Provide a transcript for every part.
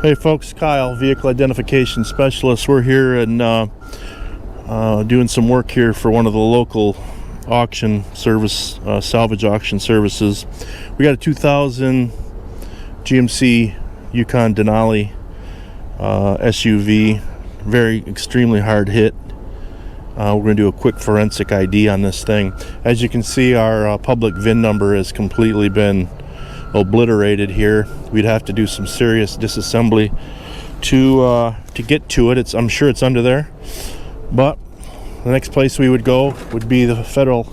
Hey folks, Kyle, Vehicle Identification Specialist. We're here and doing some work here for one of the local auction service, salvage auction services. We got a 2000 GMC Yukon Denali SUV, very extremely hard hit. We're going to do a quick forensic ID on this thing. As you can see, our public VIN number has completely been obliterated here. We'd have to do some serious disassembly to get to it. I'm sure it's under there, but the next place we would go would be the federal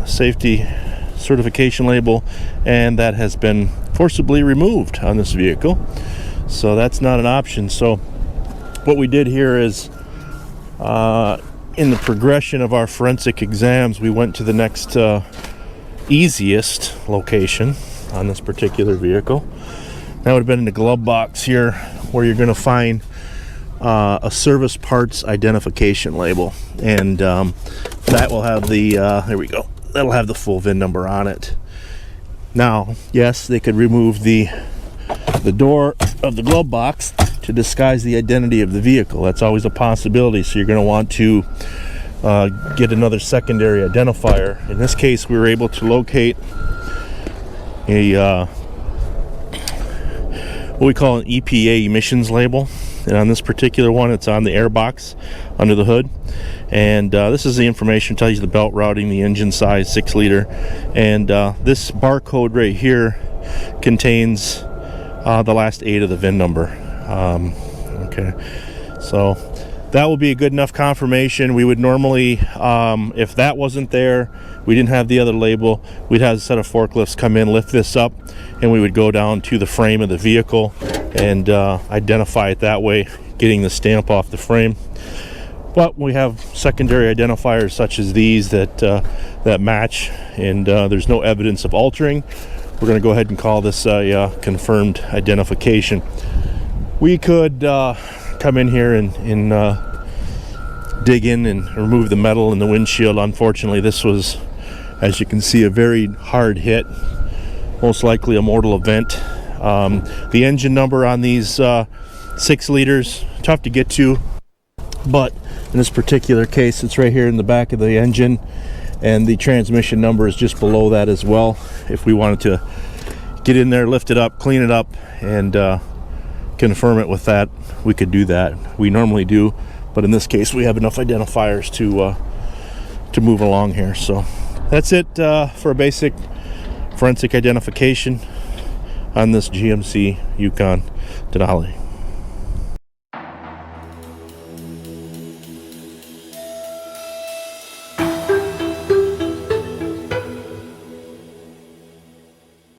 safety certification label, and that has been forcibly removed on this vehicle, so that's not an option. So what we did here is in the progression of our forensic exams, we went to the next easiest location on this particular vehicle. That would have been in the glove box here, where you're going to find a service parts identification label, and that will have the there we go, that'll have the full VIN number on it. Now, yes, they could remove the door of the glove box to disguise the identity of the vehicle. That's always a possibility, so you're going to want to get another secondary identifier. In this case, we were able to locate a what we call an EPA emissions label, and on this particular one, it's on the air box under the hood, and this is the information. Tells you the belt routing, the engine size, 6 liter, and this barcode right here contains the last 8 of the VIN number. Okay, so that will be a good enough confirmation. We would normally, if that wasn't there, we didn't have the other label, we'd have a set of forklifts come in, lift this up, and we would go down to the frame of the vehicle and identify it that way, getting the stamp off the frame. But we have secondary identifiers such as these that that match, and there's no evidence of altering. We're going to go ahead and call this a confirmed identification. We could come in here and dig in and remove the metal in the windshield. Unfortunately, this was, as you can see, a very hard hit, most likely a mortal event. The engine number on these 6 liters, tough to get to, but in this particular case, it's right here in the back of the engine, and the transmission number is just below that as well. If we wanted to get in there, lift it up, clean it up, and confirm it with that, we could do that. We normally do, but in this case, we have enough identifiers to move along here. So that's it for a basic forensic identification on this GMC Yukon Denali.